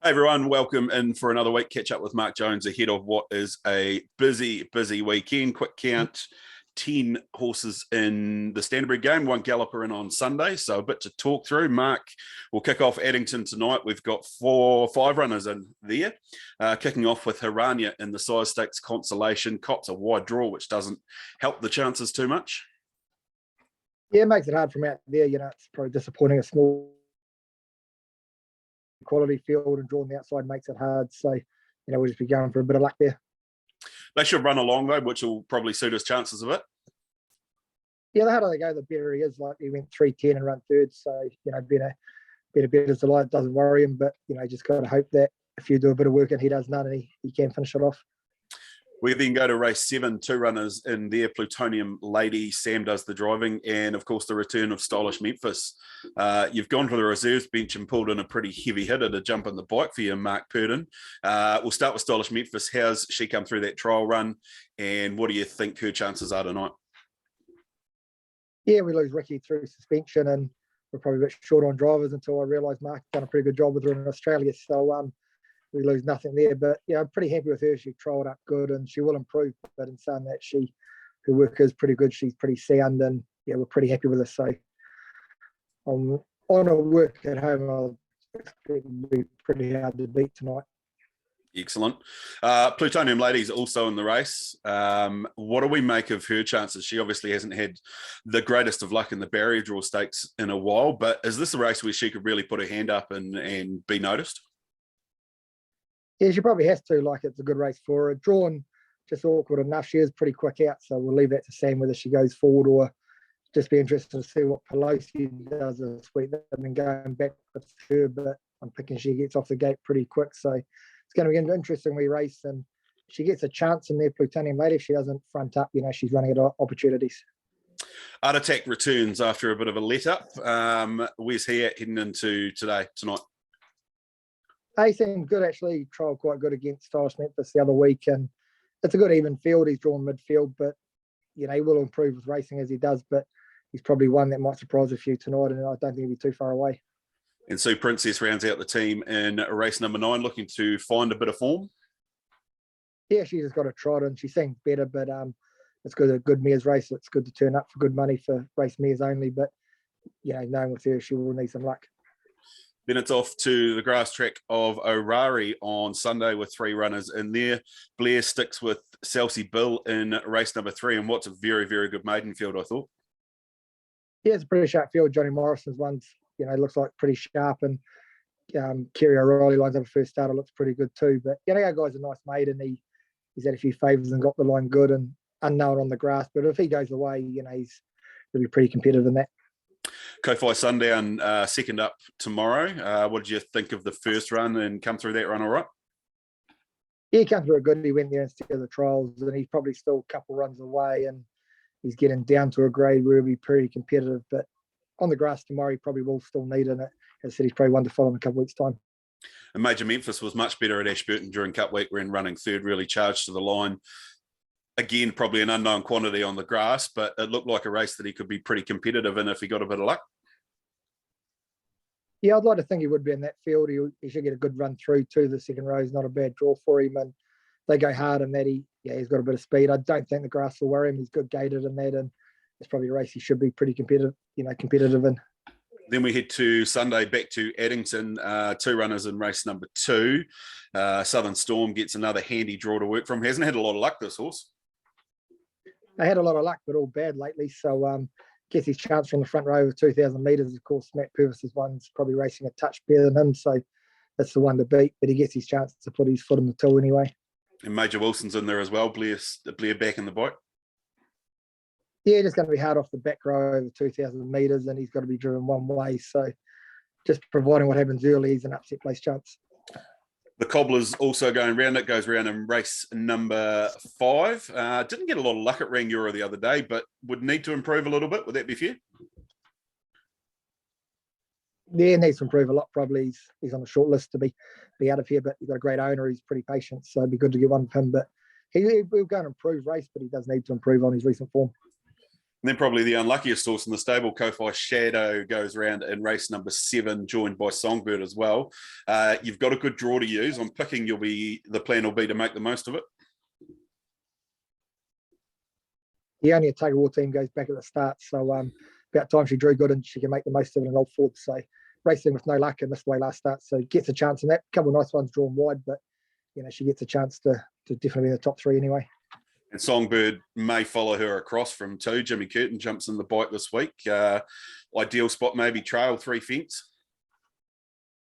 Hey everyone, welcome in for another week. Catch up with Mark Jones ahead of what is a busy weekend. Quick count, 10 horses in the Standardbred game, one galloper in on Sunday, so a bit to talk through. Mark, we'll kick off Addington tonight. We've got five runners in there, kicking off with Hiranya in the size stakes consolation. Cops a wide draw, which doesn't help the chances too much. Yeah, it makes it hard from out there. It's probably disappointing. A small quality field and drawing the outside makes it hard. So, we'll just be going for a bit of luck there. They should run along though, which will probably suit his chances a bit. Yeah, the harder they go, the better he is. Like he went 3:10 and run third. So, being a better delight doesn't worry him. But, just got to hope that if you do a bit of work and he does none, and he can finish it off. We then go to race 7, two runners in there. Plutonium Lady, Sam does the driving, and of course the return of Stylish Memphis. You've gone for the reserves bench and pulled in a pretty heavy hitter to jump on the bike for you, Mark Purdon. We'll start with Stylish Memphis. How's she come through that trial run, and what do you think her chances are tonight? Yeah, we lose Ricky through suspension, and we're probably a bit short on drivers until I realised Mark done a pretty good job with her in Australia. So, we lose nothing there, but I'm pretty happy with her. She trialled up good and she will improve, but in saying that, her work is pretty good. She's pretty sound, and we're pretty happy with her. So on her work at home, I'll expect it to be pretty hard to beat tonight. Excellent. Plutonium Lady's also in the race. What do we make of her chances? She obviously hasn't had the greatest of luck in the barrier draw stakes in a while, but is this a race where she could really put her hand up and be noticed? Yeah, she probably has to. It's a good race for her. Drawn just awkward enough. She is pretty quick out, so we'll leave that to Sam whether she goes forward or just be interested to see what Pelosi does this week. They've been going back with her, but I'm thinking she gets off the gate pretty quick. So it's going to be an interesting wee race, and she gets a chance in there, Plutonium Lady. If she doesn't front up, she's running at opportunities. Art Attack returns after a bit of a let-up. Where's he at heading into tonight? He seemed good, actually. Trial quite good against Stylish Memphis the other week, and it's a good even field. He's drawn midfield, but he will improve with racing as he does. But he's probably one that might surprise a few tonight, and I don't think he'll be too far away. And so Princess rounds out the team in race number 9, looking to find a bit of form. Yeah, she's just got a trot, and she seems better. But it's good, a good mares race. It's good to turn up for good money for race mares only. But knowing with her, she will need some luck. Then it's off to the grass track of Orari on Sunday with 3 runners in there. Blair sticks with Celsi Bill in race number 3, and what's a very, very good maiden field, I thought. Yeah, it's a pretty sharp field. Johnny Morrison's one's, looks like pretty sharp, and Kerry O'Reilly lines up a first starter, looks pretty good too. But, our guy's a nice maiden. He's had a few favours and got the line good and unknown on the grass. But if he goes away, he'll be pretty competitive in that. Kofi Sundown, second up tomorrow. What did you think of the first run and come through that run all right? Yeah, he came through good. He went there instead of the trials, and he's probably still a couple runs away, and he's getting down to a grade where he'll be pretty competitive. But on the grass tomorrow, he probably will still need it. As I said, he's probably one to follow in a couple of weeks' time. And Major Memphis was much better at Ashburton during Cup Week when running third, really charged to the line. Again, probably an unknown quantity on the grass, but it looked like a race that he could be pretty competitive in if he got a bit of luck. Yeah, I'd like to think he would be in that field. He should get a good run through to the second row. He's not a bad draw for him, and they go hard in that. He's got a bit of speed. I don't think the grass will worry him. He's good gated in that, and it's probably a race he should be pretty competitive in. Then we head to Sunday, back to Addington, 2 runners in race number 2. Southern Storm gets another handy draw to work from. Hasn't had a lot of luck, this horse. They had a lot of luck, but all bad lately. So gets his chance from the front row of 2,000 metres. Of course, Matt Purvis's one's probably racing a touch better than him, so that's the one to beat. But he gets his chance to put his foot in the till anyway. And Major Wilson's in there as well. Blair back in the bike. Yeah, just going to be hard off the back row over 2,000 metres, and he's got to be driven one way. So just providing what happens early, he's an upset place chance. The Cobbler's also going round. It goes round in race number 5. Didn't get a lot of luck at Rangiora the other day, but would need to improve a little bit. Would that be fair? Yeah, needs to improve a lot. Probably he's on the short list to be out of here, but he's got a great owner. He's pretty patient, so it'd be good to get one of him. But he'll go and improve race, but he does need to improve on his recent form. And then probably the unluckiest horse in the stable, Kofi Shadow, goes around in race number 7, joined by Songbird as well. You've got a good draw to use. I'm picking the plan will be to make the most of it. Yeah, only a Tug of War team goes back at the start, so about time she drew good and she can make the most of it and roll forward. So racing with no luck in this way last start, so gets a chance in that. A couple of nice ones drawn wide, but she gets a chance to definitely be in the top 3 anyway. And Songbird may follow her across from 2. Jimmy Curtin jumps in the bite this week. Ideal spot, maybe trail 3 fence.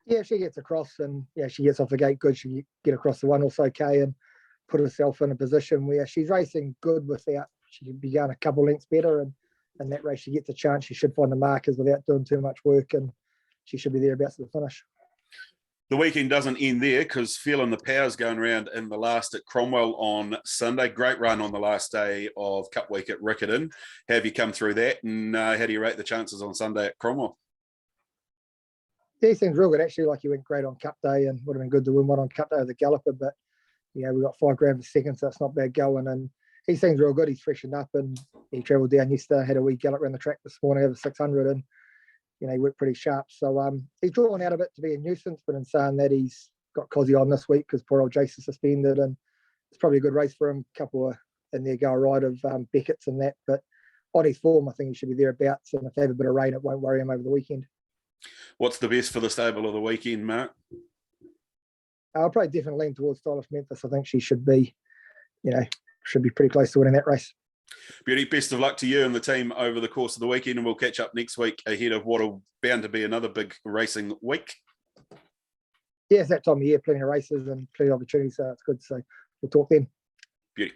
Yeah, she gets across and she gets off the gate good. She get across the 1 also okay and put herself in a position where she's racing good without. She could be going a couple lengths better, and in that race she gets a chance. She should find the markers without doing too much work, and she should be thereabouts at the finish. The weekend doesn't end there because Feeling the Power's going around in the last at Cromwell on Sunday. Great run on the last day of Cup Week at Riccarton. How have you come through that, and how do you rate the chances on Sunday at Cromwell? Yeah, he seems real good actually. Like he went great on Cup Day and would have been good to win one on Cup Day with the Galloper, but we got $5 for second, so it's not bad going. And he seems real good. He's freshened up and he travelled down yesterday, had a wee gallop around the track this morning over 600 and he worked pretty sharp. So he's drawn out of it to be a nuisance, but in saying that, he's got Cozzy on this week because poor old Jace is suspended, and it's probably a good race for him. A couple of in there go right of Beckett's and that, but on his form, I think he should be thereabouts. And if they have a bit of rain, it won't worry him over the weekend. What's the best for the stable of the weekend, Mark? I'll probably definitely lean towards Stylish Memphis. I think she should be, should be pretty close to winning that race. Beauty, best of luck to you and the team over the course of the weekend, and we'll catch up next week ahead of what will bound to be another big racing week. Yeah, it's that time of year, plenty of races and plenty of opportunities, so it's good. So we'll talk then. Beauty.